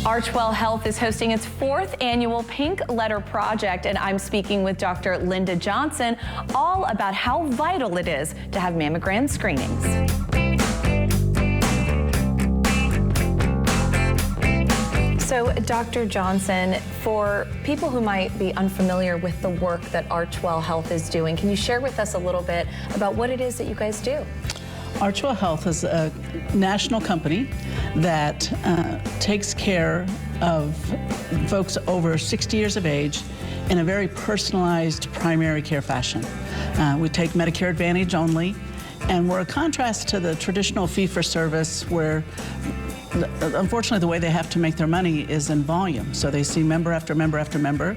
ArchWell Health is hosting its 4th annual Pink Letter Project, and I'm speaking with Dr. Linda Johnson all about how vital it is to have mammogram screenings. So, Dr. Johnson, for people who might be unfamiliar with the work that ArchWell Health is doing, can you share with us a little bit about what it is that you guys do? ArchWell Health is a national company that takes care of folks over 60 years of age in a very personalized primary care fashion. We take Medicare Advantage only, and we're a contrast to the traditional fee-for-service where unfortunately, the way they have to make their money is in volume. So they see member after member after member.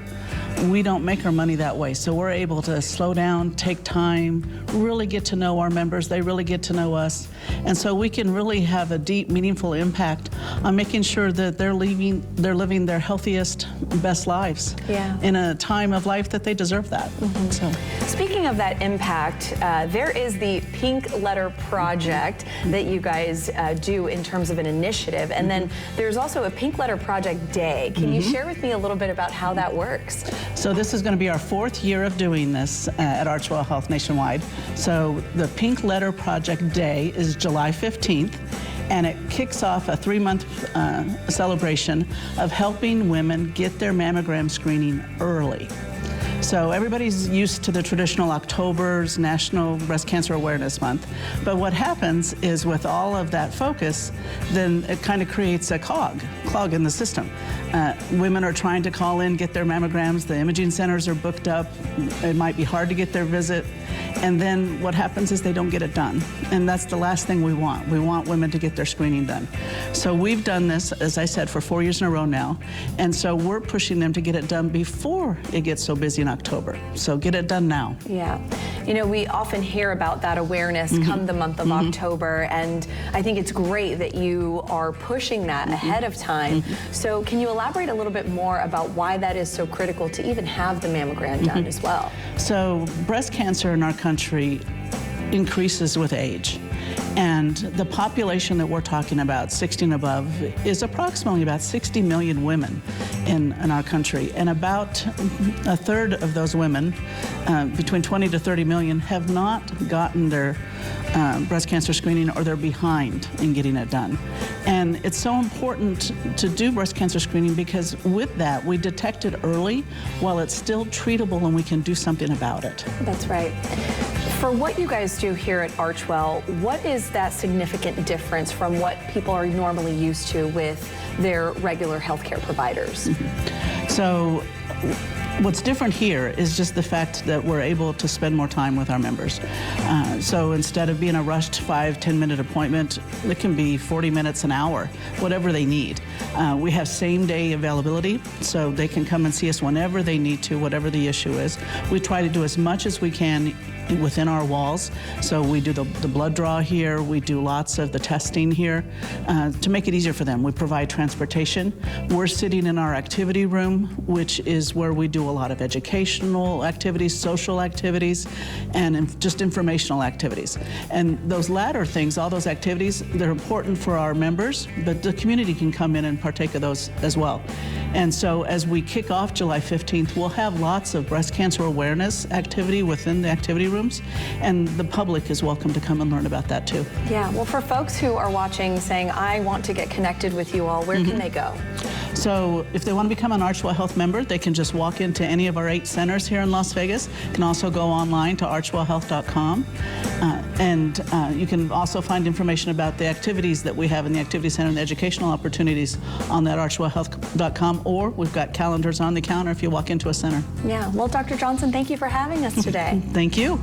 We don't make our money that way. So we're able to slow down, take time, really get to know our members. They really get to know us. And so we can really have a deep, meaningful impact on making sure that they're living their healthiest, best lives in a time of life that they deserve that. So. Speaking of that impact, there is the Pink Letter Project that you guys do in terms of an initiative. And then there's also a Pink Letter Project Day. Can you share with me a little bit about how that works? So this is going to be our 4th year of doing this at ArchWell Health nationwide. So the Pink Letter Project Day is July 15th, and it kicks off a 3-month celebration of helping women get their mammogram screening early. So everybody's used to the traditional October's National Breast Cancer Awareness Month. But what happens is with all of that focus, then it kind of creates a clog in the system. Women are trying to call in, get their mammograms. The imaging centers are booked up. It might be hard to get their visit. And then what happens is they don't get it done. And that's the last thing we want. We want women to get their screening done. So we've done this, as I said, for 4 years in a row now. And so we're pushing them to get it done before it gets so busy in October. So get it done now. Yeah. You know, we often hear about that awareness come the month of October, and I think it's great that you are pushing that ahead of time. So can you elaborate a little bit more about why that is so critical to even have the mammogram done as well? So breast cancer in our country increases with age. And the population that we're talking about, 60 and above, is approximately about 60 million women in our country. And about a third of those women, between 20 to 30 million, have not gotten their breast cancer screening, or they're behind in getting it done. And it's so important to do breast cancer screening because with that, we detect it early while it's still treatable and we can do something about it. That's right. For what you guys do here at ArchWell, what is that significant difference from what people are normally used to with their regular healthcare providers? So what's different here is just the fact that we're able to spend more time with our members. So instead of being a rushed 5-10 minute appointment, it can be 40 minutes, an hour, whatever they need. We have same-day availability, so they can come and see us whenever they need to, whatever the issue is. We try to do as much as we can within our walls. So we do the blood draw here, we do lots of the testing here to make it easier for them. We provide transportation. We're sitting in our activity room, which is where we do a lot of educational activities, social activities, and just informational activities. And those latter things, all those activities, they're important for our members, but the community can come in and partake of those as well. And so as we kick off July 15th, we'll have lots of breast cancer awareness activity within the activity rooms, and the public is welcome to come and learn about that too. Yeah, well, for folks who are watching saying, I want to get connected with you all, where can they go? So if they want to become an ArchWell Health member, they can just walk into any of our 8 centers here in Las Vegas. You can also go online to archwellhealth.com. And you can also find information about the activities that we have in the Activity Center and the educational opportunities on that archwellhealth.com, or we've got calendars on the counter if you walk into a center. Yeah, well, Dr. Johnson, thank you for having us today. Thank you.